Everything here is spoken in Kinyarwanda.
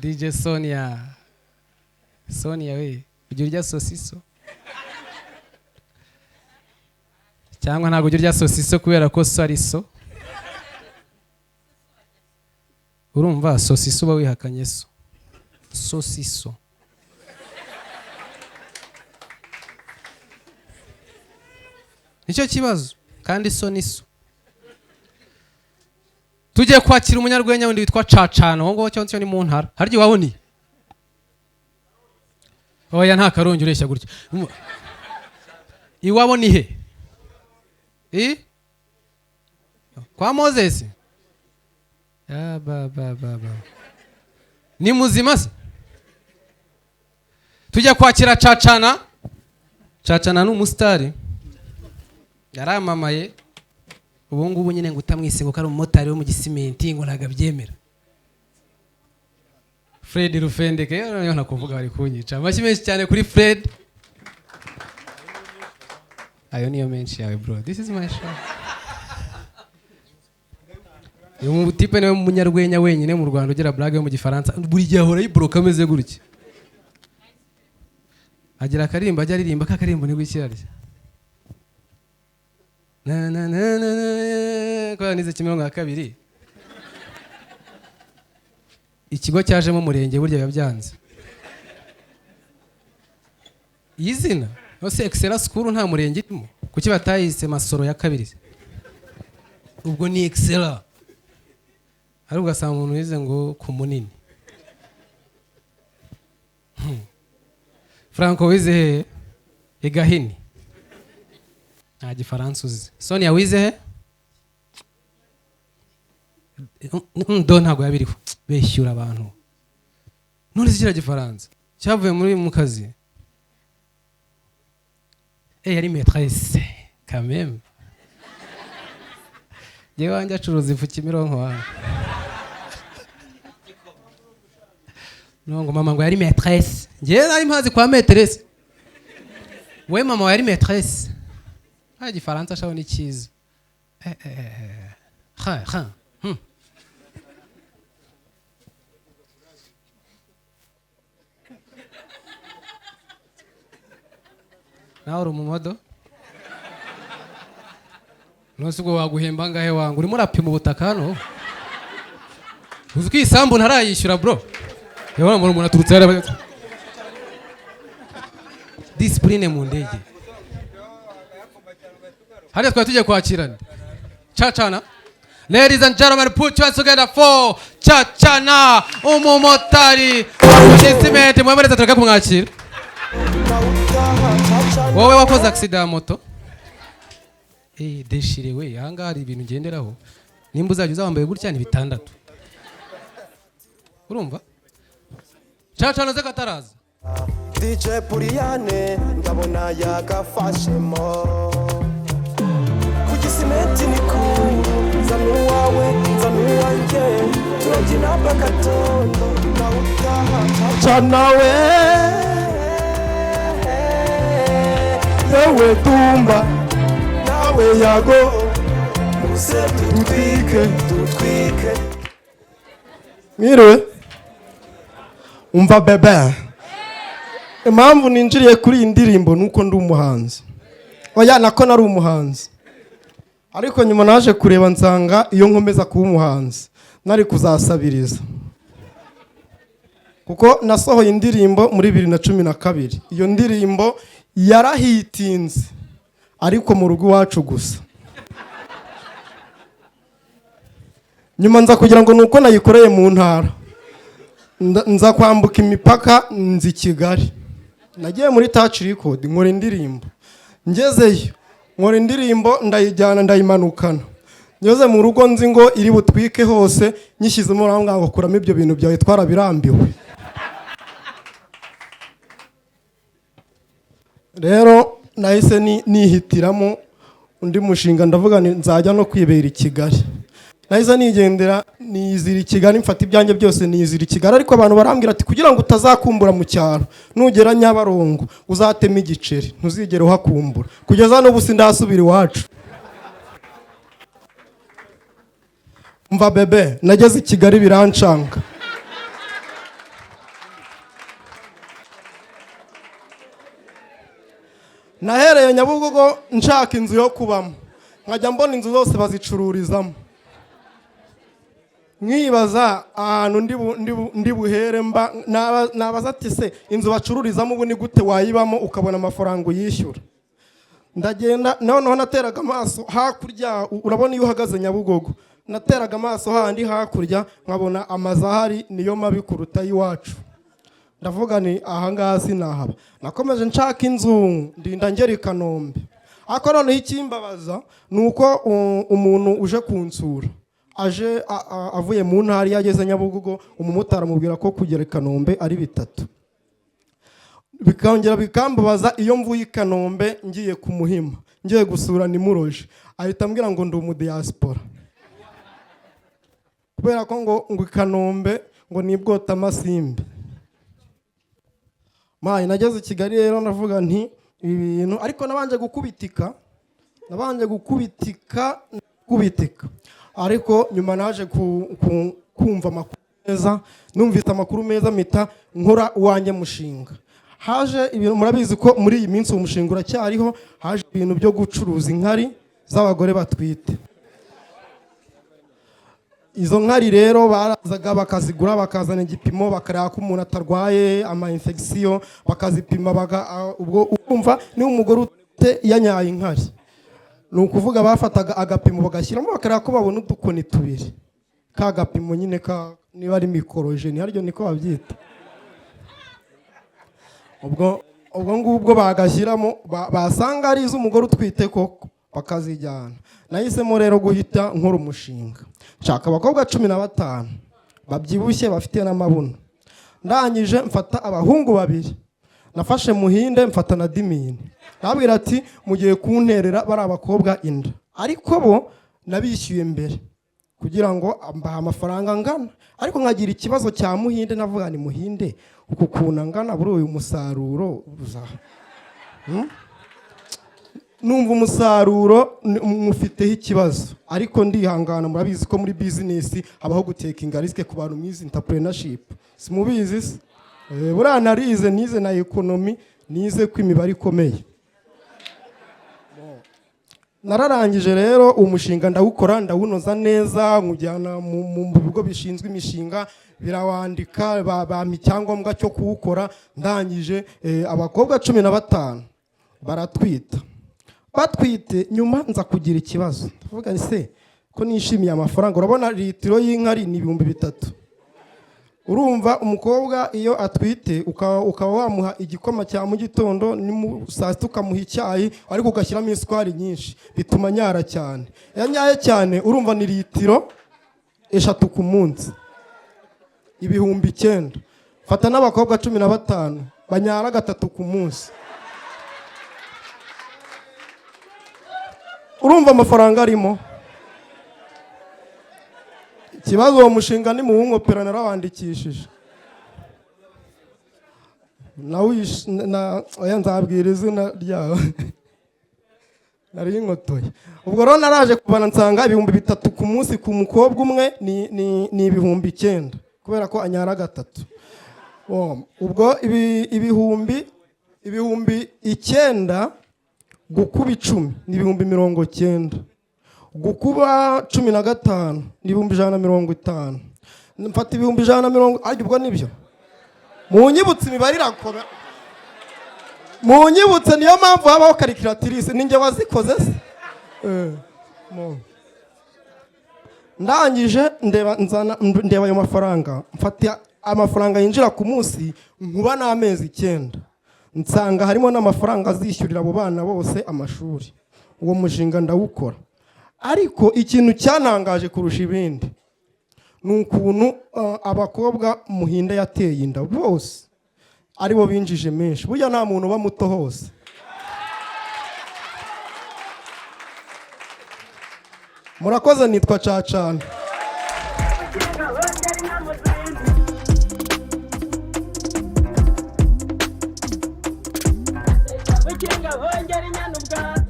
DJ Sonia we ujya urya sosiso cyangwa ntabwo ujya urya sosiso kubera ko so ari so? Urumva sosiso uba wihakanye so sosiso. Nicyo kibazo kandi so ni so. Tugiye kwakira umunyarwenya wundi witwa CACANA ngo cyo ni mu ntara. Harya waboni? Oya nta karongi ureshya gutya. Iwabo ni he? Kwa Moses? Ya ba. Ni muzima se? Tujya kwakira CACANA. CACANA ni umusitari. Yaramamaye. Ubu ngubu nyine ngo utamwise ngo kari umumotari wo mu gisimenti ngo nagabyemera. Fred Rufendeke yo nakuvuga bari kunyica. Amashyi menshi cyane kuri Fred. Ayo niyo menshi yawe bro. This is my show. Yo mu tipe nawe munyarwenya wenyine mu Rwanda ugira blague yo mu gifaransa buri gihe ahora yibroka ameze gutya. Agira akarimba ajya aririmba kakarimbo ni gwikirarya. Kwa nize Kimihurura Kabiri. Ikigo cyajemo umurenge burya yabyanze. Izina ose excellence school nta murenge irimo. Kuki batayise Masoro ya Kabiri? Ubwo ni excellence. Ari ugasanga umuntu yize ngo ku munini. Francais wize he? Gahini. Nta gifaransa uzi. Sonia wize he? Do ntabwo yabiriho. Beshyura abantu. None zikira gifaransa. Cyavuye muri mu kazi. Yari maîtresse quand même. Yewe wanje acuruza ifu Kimironko wangu. Nongo mama ngo yari maîtresse. Ngiye nari mpazi kwa maîtresse. We mama yari maîtresse. Ha gifaransa shaho ni cyiza. Nawe mu modo. Nusubwo waguhemba ngahe wangu urimo rapima ubutaka hano. Uzwi isambu ntarayishyura bro. Yabona umuntu aturutse yara. Discipline mu ndege. Hariya twari tujye kwakirana. CACANA. Ladies and gentlemen, put your hands together for CACANA. Umumotari. Isimete mwemereza tureka kumwakira. Wowe wakoze accident ya moto? Deshire we hanga hari ibintu ngenderaho. Nimba uzajya uzambaye gutya ni bitandatu. Urumva? CACANA ze kataraza. DJ Puriane ndabona yakafashemo. Kugisimenti ni cool. Zanu wawe, zanu wanjye. Turagina bakatondo. CACANA we. Yewe tumba nawe yago muse tutwike Mwiriwe umva bebe impamvu ninjiriye kuri iyi ndirimbo nuko ndi umuhanzi oya nako nari umuhanzi ariko nyuma naje kureba nsanga iyo nkomeza kuba umuhanzi nari kuzasabiriza kuko nasohoye indirimbo muri 2012 iyo ndirimbo yarahitinze ariko mu rugo wacu gusa nyuma nza kugira ngo nuko nayikoreye mu ntara nza kwambuka imipaka nzi Kigali nagiye muri touch record nkora indirimbo ngezeyo nkora indirimbo ndayijyana ndayimanukana ngeze mu rugo nzi ngo iri butwike hose nyishyizemo ngo kuramo ibyo bintu byawe twarabirambiwe rero nahise nihitiramo undi mushinga ndavuga nzajya no kwibera i Kigali nahise nigendera nizira i Kigali mfata ibyanjye byose nizira i Kigali ariko abantu barambwira ati kugira ngo utazakumbura mu cyaro nugera Nyabarongo uzatema igiceri ntuzigere uhakumbura kugeza no busi ndasubira iwacu mva bebe nageze i Kigali birancanga nahereye Nyabugogo nshaka inzu yo kubamo, nkajya mbona inzu zose bazicururizamo, nkibaza ahantu ndi buhere mba nabaza ati se inzu bacururizamo ubu ni gute wayibamo ukabona amafaranga uyishyura. Ndagenda noneho nateraga amaso hakurya, urabona iyo uhagaze Nyabugogo, nateraga amaso handi hakurya nkabona amazu ahari niyo mabi kuruta iwacu. Ndavuga ni ahangaha sinahaba. Nakomeje nshaka inzu ndinda ngera i Kanombe. Ariko noneho ikimbabaza nuko umuntu uje kunsura aje avuye mu ntara yageze Nyabugogo, umumotari amubwira ko kugera i Kanombe ari 3. Bikongera bikambabaza iyo mvuye i Kanombe ngiye ku Muhima, ngiye gusura ni Muroje, ahita ambwira ngo ndi umudiaspora, kubera ko ngo i Kanombe ngo nibwota amasimbi. Mayi nageze i Kigali rero navuga nti ibi bintu, ariko nabanje gukubitika, ariko nyuma naje kumva amakuru meza, numvise amakuru meza mita nkora uwanjye mushinga. Haje ibintu, murabizi ko muri iyi minsi umushinga uracyariho, haje ibintu byo gucuruza inkari z'abagore batwite. Izo nkari rero barazaga bakazigura, bakazana igipimo, bakareba ko umuntu atarwaye ama infection, bakazipima, ubwo ukumva ni umugore ute yanyaye inkari. Nukuvuga bafataga agapimo bagashyiramo, bakareba ko babona udukoni 2, ka gapimo nyine ka niba ari mikorojeni, haryo niko babyita. Ubwo bagashyiramo, basanga ari iz'umugore utwite koko bakazijyana. Nahisemo rero guhita nkora umushinga, nshaka abakobwa 15 babyibushye bafite n'amabuno. Ndangije mfata abahungu 2, nafashe Muhinde mfata na Dimini. Nabwira ati mugiye kunterera bari abakobwa inda, ariko bo nabishyuye mbere kugira ngo ambaha amafaranga ngana. Ariko nkagira ikibazo cya Muhinde, navuga ni Muhinde uko kuna ngana buri uyu musaruro numva umusaruro mufiteho ikibazo, ariko ndihangana. Murabizi ko muri business habaho gutakinga risk ku bantu mwize entrepreneurship, simubizi se? Buriya narize, nize na economy, nize ko imibare ikomeye. Nararangije rero umushinga ndawukora, ndawunoza neza, nkujyana mu bigo bishinzwe imishinga, birawandika, bampa icyangombwa cyo kuwukora. Ndangije abakobwa 15 baratwita. Batwite nyuma nza kugira ikibazo, ndavuga se ko nishimiye amafaranga. Urabona litiro y'inkari ni 3,000. Urumva umukobwa iyo atwite ukaba wamuha igikoma cya mu gitondo, ni saa 6 ukamuha icyayi, ariko ugashyiramo isukari nyinshi, bituma nyara cyane. Yanyaye cyane, urumva ni litiro 3 ku munsi, 9,000. Fata n'abakobwa 15 banyara 3 ku munsi, urumva amafaranga arimo. Ikibazo uwo mushinga ni muwunkopera, narawandikishije. Oya nzabwira izina ryawe. Nari inkotoye. Ubwo rero naraje kubana nsanga 3,000 ku munsi ku mukobwa umwe ni 9,000, kubera ko anyara 3. Ubwo ibihumbi 9 gukuba 10 ni 90,000, gukuba 15 ni 150. Mfata 150, ariko ubwo nibyo munyibutse imibare irakora, munyibutse, niyo mpamvu habaho calculatrice, ninjye wazikoze se. Ndangije ndeba ayo mafaranga, mfata amafaranga yinjira ku munsi, nkuba n'amezi 9, nsanga harimo n'amafaranga azishyurira abo bana bose amashuri. Uwo mushinga ndawukora, ariko ikintu cyanangaje kurusha ibindi ni ukuntu abakobwa Muhinde yateye inda bose aribo binjije menshi. Burya nta muntu uba muto hose. Murakoze, nitwa CACANA. Umushinga wongera inyana ubwatsi.